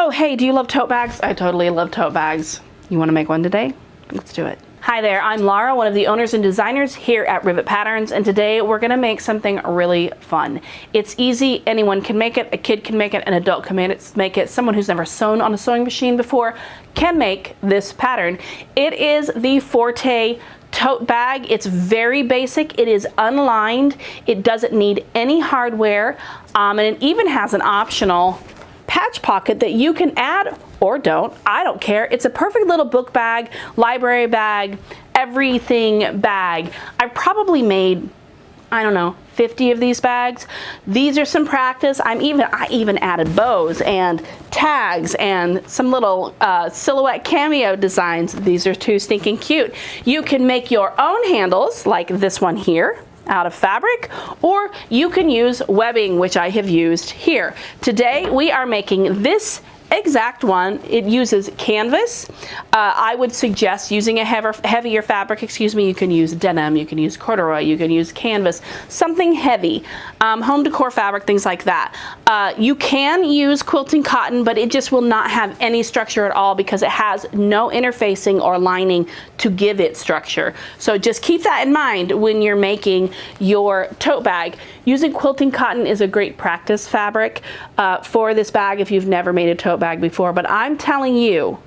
Oh, hey, do you love tote bags? I totally love tote bags. You want to make one today? Let's do it. Hi there, I'm Laura, one of the owners and designers here at Rivet Patterns, and today we're going to make something really fun. It's easy, anyone can make it, a kid can make it, an adult can make it, someone who's never sewn on a sewing machine before can make this pattern. It is the Forte tote bag. It's very basic, it is unlined, it doesn't need any hardware, and it even has an optional patch pocket that you can add or don't. I don't care. It's a perfect little book bag, library bag, everything bag. I've probably made, I don't know, 50 of these bags. These are some practice. I even added bows and tags and some little silhouette cameo designs. These are too stinking cute. You can make your own handles like this one here out of fabric, or you can use webbing, which I have used here. Today we are making this exact one. It uses canvas. I would suggest using a heavier fabric, you can use denim, you can use corduroy, you can use canvas, something heavy, home decor fabric, things like that. You can use quilting cotton, but it just will not have any structure at all because it has no interfacing or lining to give it structure. So just keep that in mind when you're making your tote bag. Using quilting cotton is a great practice fabric for this bag if you've never made a tote bag before, but I'm telling you,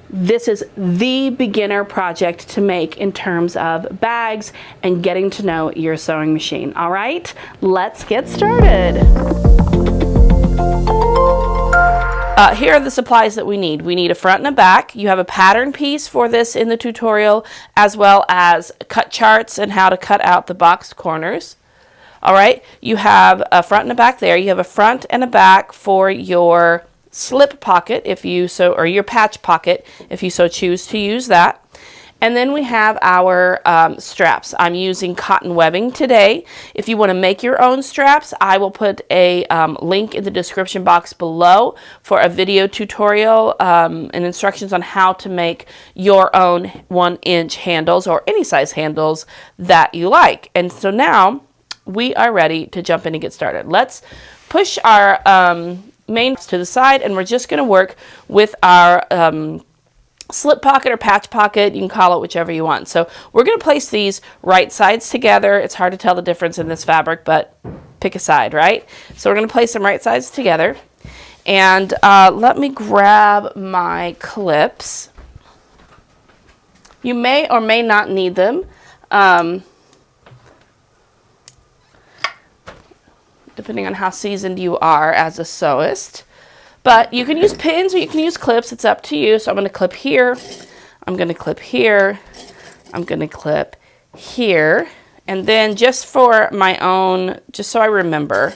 this is the beginner project to make in terms of bags and getting to know your sewing machine. All right, let's get started. Here are the supplies that we need. We need a front and a back. You have a pattern piece for this in the tutorial, as well as cut charts and how to cut out the boxed corners. All right, you have a front and a back there. You have a front and a back for your slip pocket if you so, or your patch pocket if you so choose to use that. And then we have our straps. I'm using cotton webbing today. If you want to make your own straps, I will put a link in the description box below for a video tutorial and instructions on how to make your own 1-inch handles or any size handles that you like. And so now we are ready to jump in and get started. Let's push our main to the side, and we're just going to work with our slip pocket or patch pocket. You can call it whichever you want. So we're going to place these right sides together. It's hard to tell the difference in this fabric, but pick a side, right? So we're going to place them right sides together. And let me grab my clips. You may or may not need them. Depending on how seasoned you are as a sewist. But you can use pins or you can use clips, it's up to you. So I'm going to clip here, I'm going to clip here, I'm going to clip here, and then just for my own, just so I remember,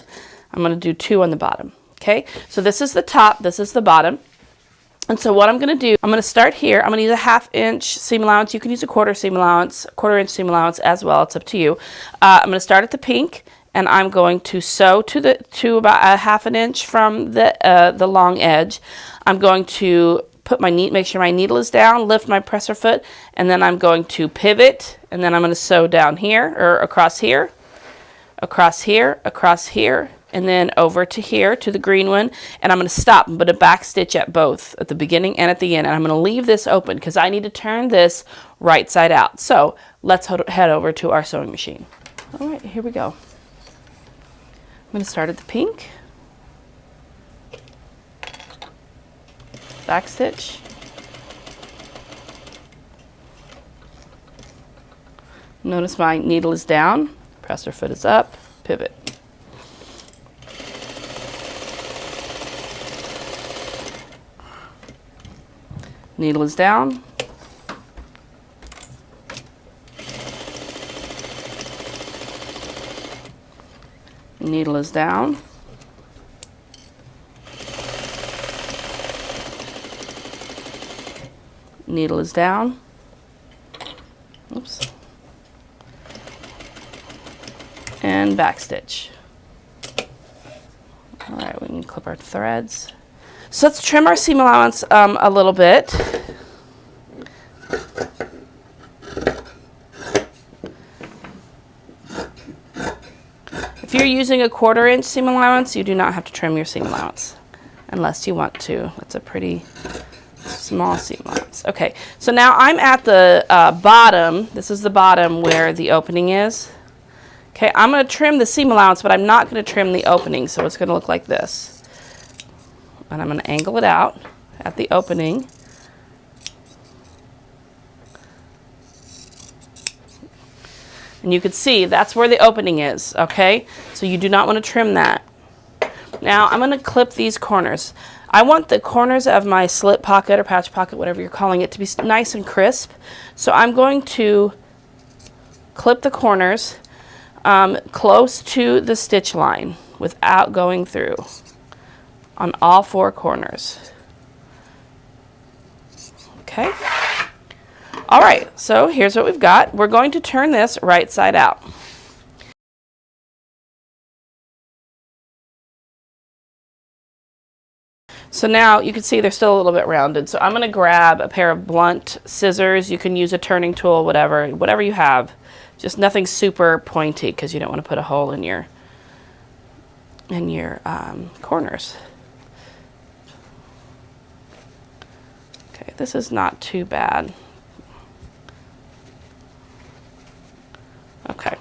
I'm going to do 2 on the bottom. Okay, so this is the top, this is the bottom. And so what I'm going to do, I'm going to start here. I'm going to use a 1/2 inch seam allowance. You can use a 1/4 seam allowance, 1/4 inch seam allowance as well. It's up to you. I'm going to start at the pink, and I'm going to sew to about a 1/2 inch from the long edge. I'm going to put my make sure my needle is down, lift my presser foot, and then I'm going to pivot, and then I'm going to sew down here or across here, across here, across here, and then over to here to the green one, and I'm going to stop and put a back stitch at both, at the beginning and at the end, and I'm going to leave this open because I need to turn this right side out. So let's head over to our sewing machine. All right, here we go. I'm going to start at the pink, back stitch, notice my needle is down, presser foot is up, pivot. Needle is down, needle is down, needle is down, oops, and back stitch. All right, we can clip our threads. So let's trim our seam allowance a little bit. If you're using a 1/4 inch seam allowance, you do not have to trim your seam allowance. unless you want to. It's a pretty small seam allowance. Okay, so now I'm at the bottom. This is the bottom where the opening is. Okay, I'm going to trim the seam allowance, but I'm not going to trim the opening, so it's going to look like this. And I'm going to angle it out at the opening. And you can see that's where the opening is, okay? So you do not want to trim that. Now I'm going to clip these corners. I want the corners of my slip pocket or patch pocket, whatever you're calling it, to be nice and crisp. So I'm going to clip the corners close to the stitch line without going through on all 4 corners. Okay. All right, so here's what we've got. We're going to turn this right side out. So now you can see they're still a little bit rounded. So I'm going to grab a pair of blunt scissors. You can use a turning tool, whatever you have. Just nothing super pointy because you don't want to put a hole in your corners. Okay, this is not too bad. Okay,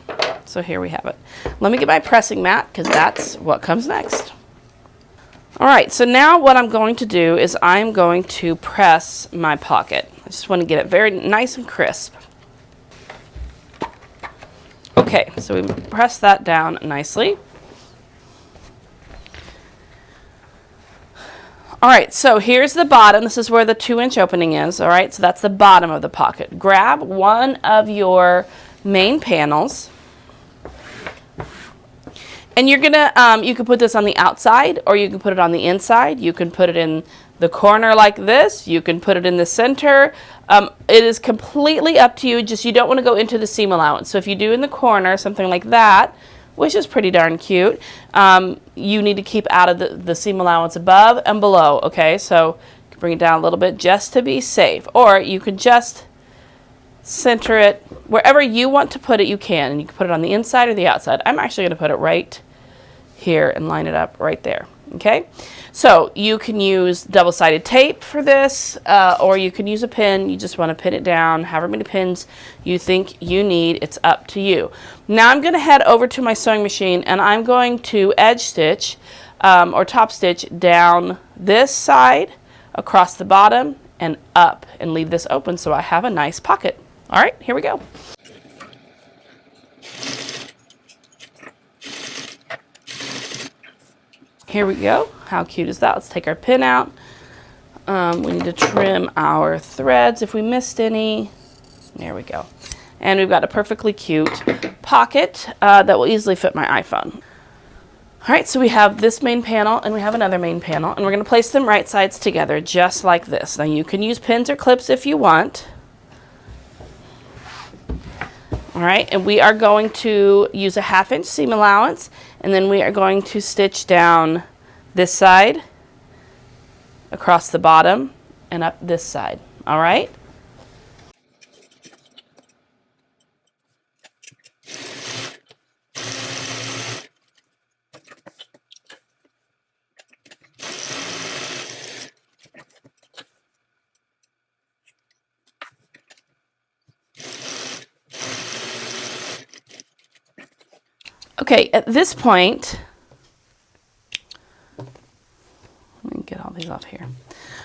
so here we have it. Let me get my pressing mat because that's what comes next. All right, so now what I'm going to do is I'm going to press my pocket. I just want to get it very nice and crisp. Okay, so we press that down nicely. All right, so here's the bottom. This is where the 2-inch opening is. All right, so that's the bottom of the pocket. Grab one of your main panels, and you're gonna you can put this on the outside or you can put it on the inside. You can put it in the corner like this. You can put it in the center. It is completely up to you. Just you don't want to go into the seam allowance. So if you do in the corner something like that, which is pretty darn cute, you need to keep out of the seam allowance above and below. Okay, so you can bring it down a little bit just to be safe, or you can just center it wherever you want to put it. You can, and you can put it on the inside or the outside. I'm actually going to put it right here and line it up right there. Okay, so you can use double-sided tape for this, or you can use a pin. You just want to pin it down however many pins you think you need. It's up to you. Now I'm going to head over to my sewing machine and I'm going to edge stitch or top stitch down this side across the bottom and up and leave this open so I have a nice pocket. All right, here we go. Here we go. How cute is that? Let's take our pin out. We need to trim our threads if we missed any. There we go. And we've got a perfectly cute pocket that will easily fit my iPhone. All right, so we have this main panel and we have another main panel, and we're going to place them right sides together just like this. Now you can use pins or clips if you want. All right, and we are going to use a 1/2-inch seam allowance, and then we are going to stitch down this side, across the bottom, and up this side. All right? Okay, at this point, let me get all these off here.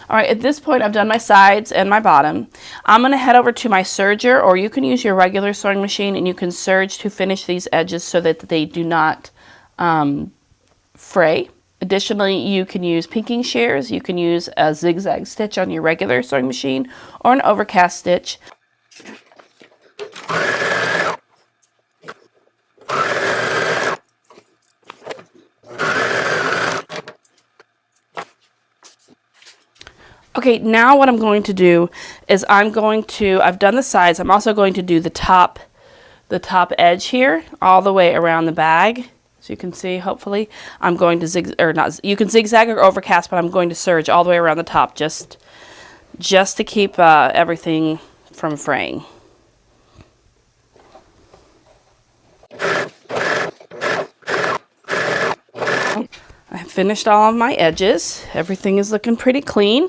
All right, at this point, I've done my sides and my bottom. I'm going to head over to my serger, or you can use your regular sewing machine, and you can serge to finish these edges so that they do not fray. Additionally, you can use pinking shears. You can use a zigzag stitch on your regular sewing machine or an overcast stitch. Okay, now what I'm going to do is I've done the sides, I'm also going to do the top edge here, all the way around the bag. So you can see, hopefully, I'm going to you can zigzag or overcast, but I'm going to serge all the way around the top just to keep everything from fraying. I've finished all of my edges. Everything is looking pretty clean.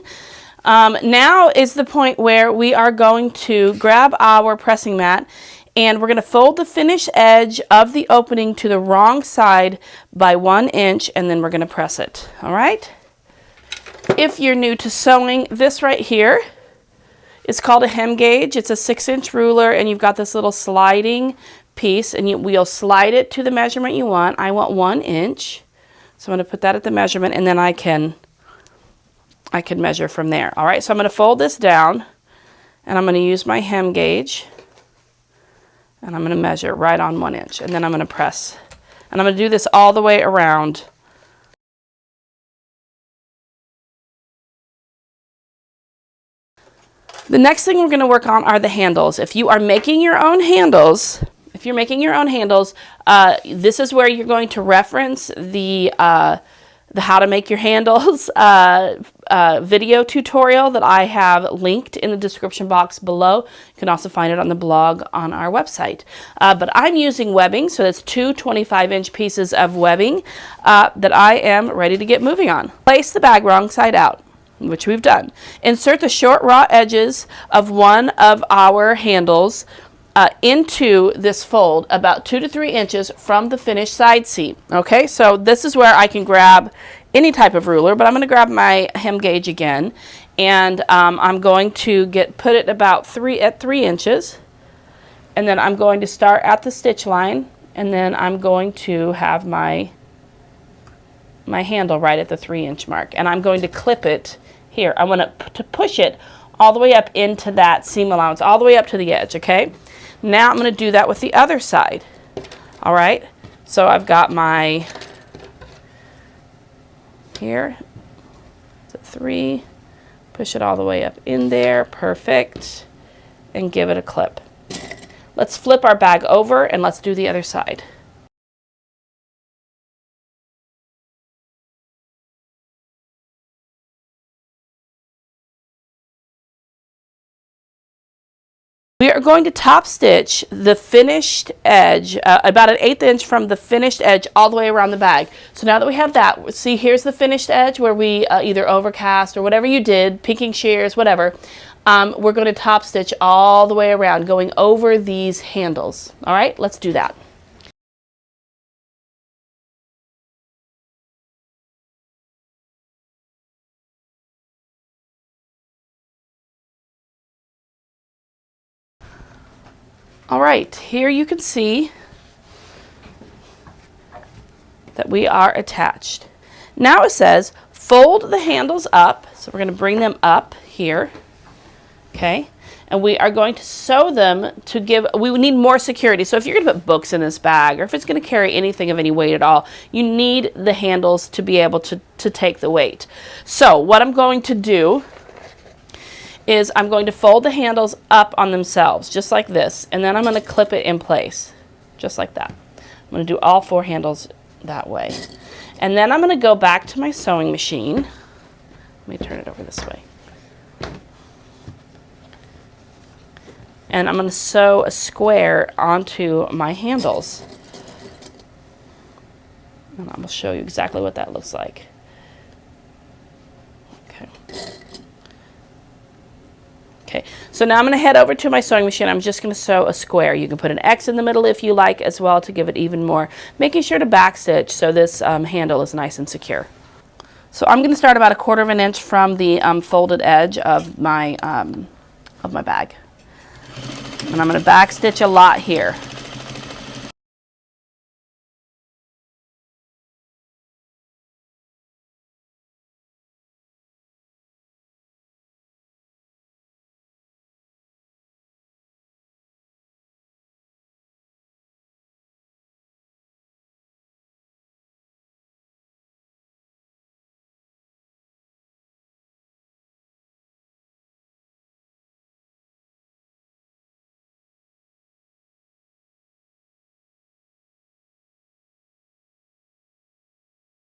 Now is the point where we are going to grab our pressing mat and we're going to fold the finished edge of the opening to the wrong side by 1 inch, and then we're going to press it. All right? If you're new to sewing, this right here is called a hem gauge. It's a 6-inch ruler, and you've got this little sliding piece, and we'll slide it to the measurement you want. I want 1 inch, so I'm going to put that at the measurement, and then I can measure from there. All right, so I'm going to fold this down, and I'm going to use my hem gauge, and I'm going to measure right on 1 inch, and then I'm going to press. And I'm going to do this all the way around. The next thing we're going to work on are the handles. If you are making your own handles, this is where you're going to reference the how to make your handles video tutorial that I have linked in the description box below. You can also find it on the blog on our website. But I'm using webbing, so that's 2 25-inch pieces of webbing that I am ready to get moving on. Place the bag wrong side out, which we've done. Insert the short raw edges of one of our handles into this fold about 2 to 3 inches from the finished side seam. Okay, so this is where I can grab any type of ruler, but I'm going to grab my hem gauge again, and I'm going to put it about 3 inches, and then I'm going to start at the stitch line, and then I'm going to have my handle right at the 3-inch mark, and I'm going to clip it here. I want to push it all the way up into that seam allowance, all the way up to the edge. Okay, now I'm going to do that with the other side. All right, so I've got my here, it's at 3, push it all the way up in there, perfect, and give it a clip. Let's flip our bag over and let's do the other side. We are going to top stitch the finished edge, about an 1/8 inch from the finished edge all the way around the bag. So now that we have that, see, here's the finished edge where we either overcast or whatever you did, pinking shears, whatever. We're going to top stitch all the way around, going over these handles. All right, let's do that. All right, here you can see that we are attached. Now it says fold the handles up, so we're going to bring them up here, okay? And we are going to sew them to give, we need more security. So if you're going to put books in this bag, or if it's going to carry anything of any weight at all, you need the handles to be able to take the weight. So what I'm going to do is I'm going to fold the handles up on themselves, just like this, and then I'm going to clip it in place, just like that. I'm going to do all 4 handles that way. And then I'm going to go back to my sewing machine. Let me turn it over this way. And I'm going to sew a square onto my handles. And I will show you exactly what that looks like. Okay. Okay, so now I'm going to head over to my sewing machine. I'm just going to sew a square. You can put an X in the middle if you like as well to give it even more, making sure to backstitch so this handle is nice and secure. So I'm going to start about 1/4 inch from the folded edge of my bag. And I'm going to backstitch a lot here.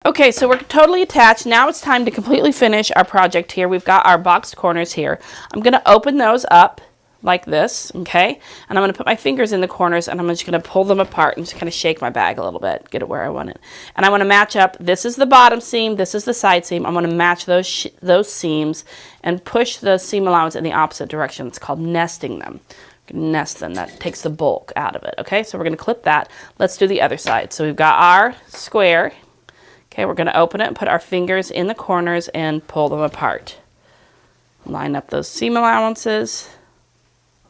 Okay, so we're totally attached. Now it's time to completely finish our project here. We've got our boxed corners here. I'm going to open those up like this, okay? And I'm gonna put my fingers in the corners and I'm just gonna pull them apart and just kind of shake my bag a little bit, get it where I want it. And I wanna match up, this is the bottom seam, this is the side seam. I'm gonna match those seams and push the seam allowance in the opposite direction. It's called nesting them. Nest them, that takes the bulk out of it, okay? So we're gonna clip that. Let's do the other side. So we've got our square. Okay, we're gonna open it and put our fingers in the corners and pull them apart. Line up those seam allowances.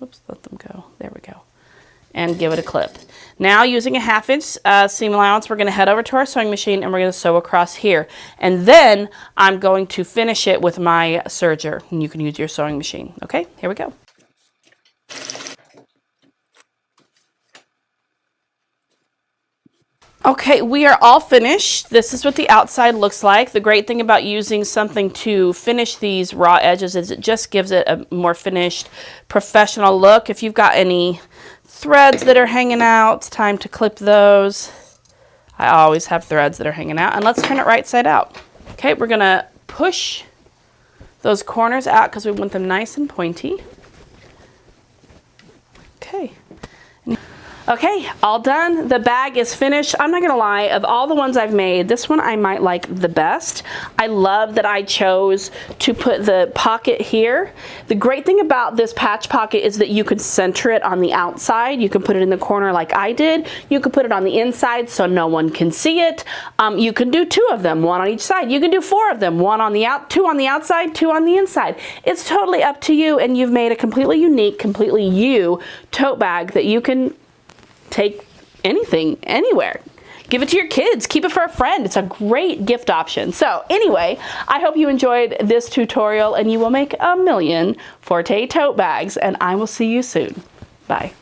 Oops, let them go. There we go. And give it a clip. Now, using a 1/2 inch seam allowance, we're going to head over to our sewing machine and we're going to sew across here. And then I'm going to finish it with my serger. And you can use your sewing machine. Okay, here we go. Okay, we are all finished. This is what the outside looks like. The great thing about using something to finish these raw edges is it just gives it a more finished, professional look. If you've got any threads that are hanging out, it's time to clip those. I always have threads that are hanging out. And let's turn it right side out. Okay, we're gonna push those corners out because we want them nice and pointy. Okay. Okay, all done. The bag is finished. I'm not gonna lie, of all the ones I've made, this one I might like the best. I love that I chose to put the pocket here. The great thing about this patch pocket is that you could center it on the outside. You can put it in the corner like I did. You could put it on the inside so no one can see it. You can do 2 of them, 1 on each side. You can do 4 of them, 2 on the outside, 2 on the inside. It's totally up to you, and you've made a completely unique, completely you tote bag that you can take anything, anywhere. Give it to your kids. Keep it for a friend. It's a great gift option. So anyway, I hope you enjoyed this tutorial and you will make a million Forte tote bags, and I will see you soon. Bye.